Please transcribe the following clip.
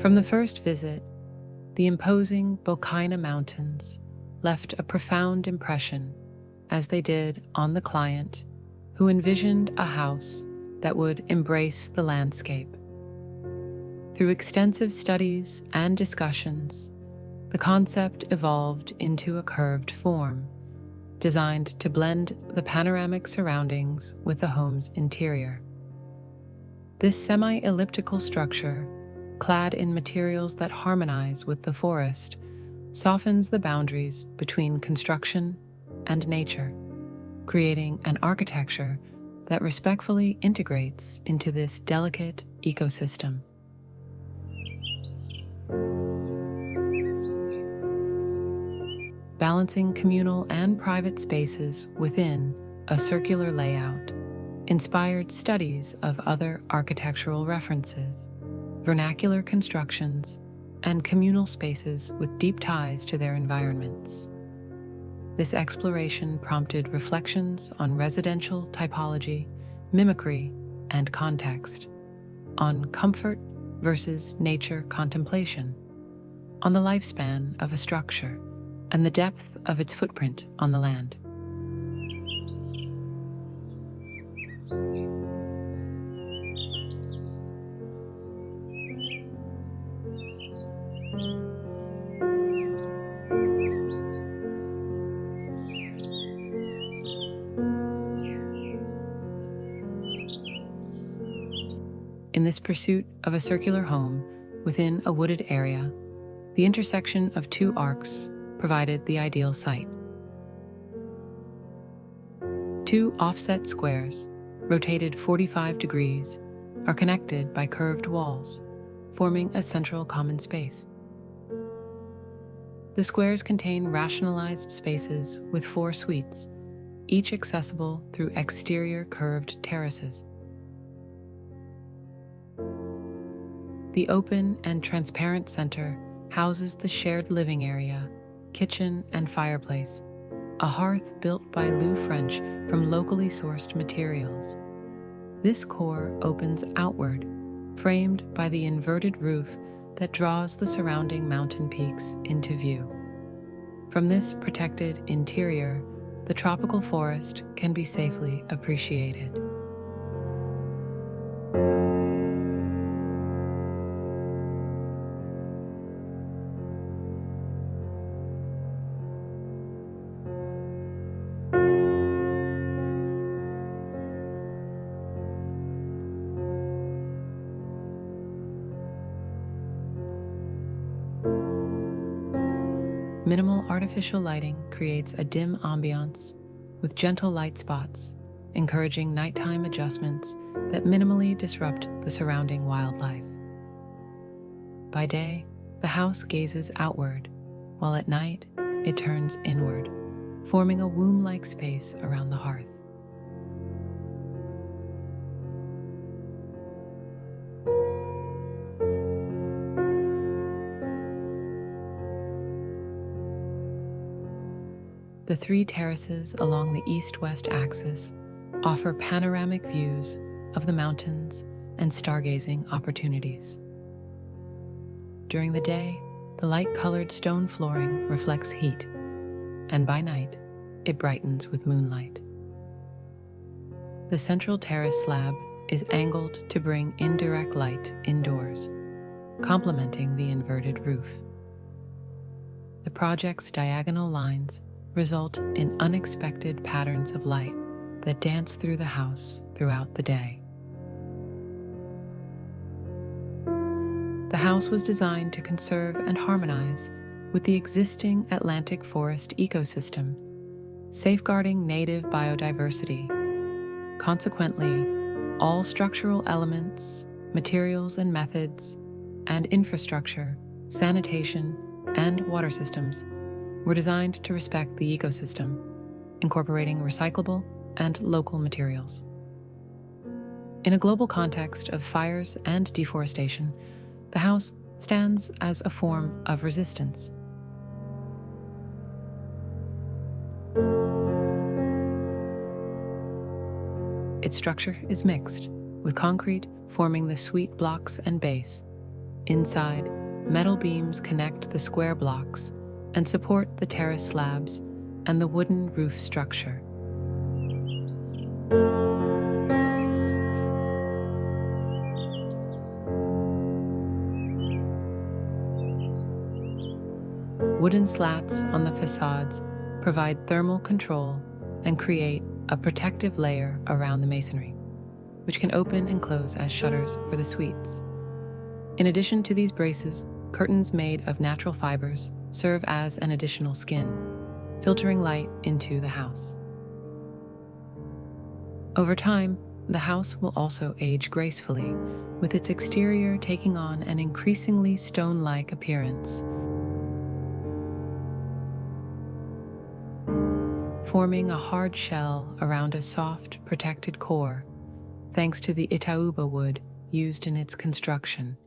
From the first visit, the imposing Bocaina Mountains left a profound impression, as they did on the client, who envisioned a house that would embrace the landscape. Through extensive studies and discussions, the concept evolved into a curved form, designed to blend the panoramic surroundings with the home's interior. This semi-elliptical structure, clad in materials that harmonize with the forest, softens the boundaries between construction and nature, creating an architecture that respectfully integrates into this delicate ecosystem. Balancing communal and private spaces within a circular layout inspired studies of other architectural references, vernacular constructions, and communal spaces with deep ties to their environments. This exploration prompted reflections on residential typology, mimicry, and context, on comfort versus nature contemplation, on the lifespan of a structure, and the depth of its footprint on the land. In this pursuit of a circular home within a wooded area, the intersection of two arcs provided the ideal site. Two offset squares, rotated 45 degrees, are connected by curved walls, forming a central common space. The squares contain rationalized spaces with 4 suites, each accessible through exterior curved terraces. The open and transparent center houses the shared living area, kitchen, and fireplace, a hearth built by Lou French from locally sourced materials. This core opens outward, framed by the inverted roof that draws the surrounding mountain peaks into view. From this protected interior, the tropical forest can be safely appreciated. Minimal artificial lighting creates a dim ambiance with gentle light spots, encouraging nighttime adjustments that minimally disrupt the surrounding wildlife. By day, the house gazes outward, while at night, it turns inward, forming a womb-like space around the hearth. The 3 terraces along the east-west axis offer panoramic views of the mountains and stargazing opportunities. During the day, the light-colored stone flooring reflects heat, and by night, it brightens with moonlight. The central terrace slab is angled to bring indirect light indoors, complementing the inverted roof. The project's diagonal lines result in unexpected patterns of light that dance through the house throughout the day. The house was designed to conserve and harmonize with the existing Atlantic forest ecosystem, safeguarding native biodiversity. Consequently, all structural elements, materials and methods, and infrastructure, sanitation, and water systems were designed to respect the ecosystem, incorporating recyclable and local materials. In a global context of fires and deforestation, the house stands as a form of resistance. Its structure is mixed, with concrete forming the suite blocks and base, Inside, metal beams connect the square blocks and support the terrace slabs and the wooden roof structure. Wooden slats on the facades provide thermal control and create a protective layer around the masonry, which can open and close as shutters for the suites. In addition to these braces, curtains made of natural fibers serve as an additional skin, filtering light into the house. Over time, the house will also age gracefully, with its exterior taking on an increasingly stone-like appearance, forming a hard shell around a soft, protected core, thanks to the Itaúba wood used in its construction.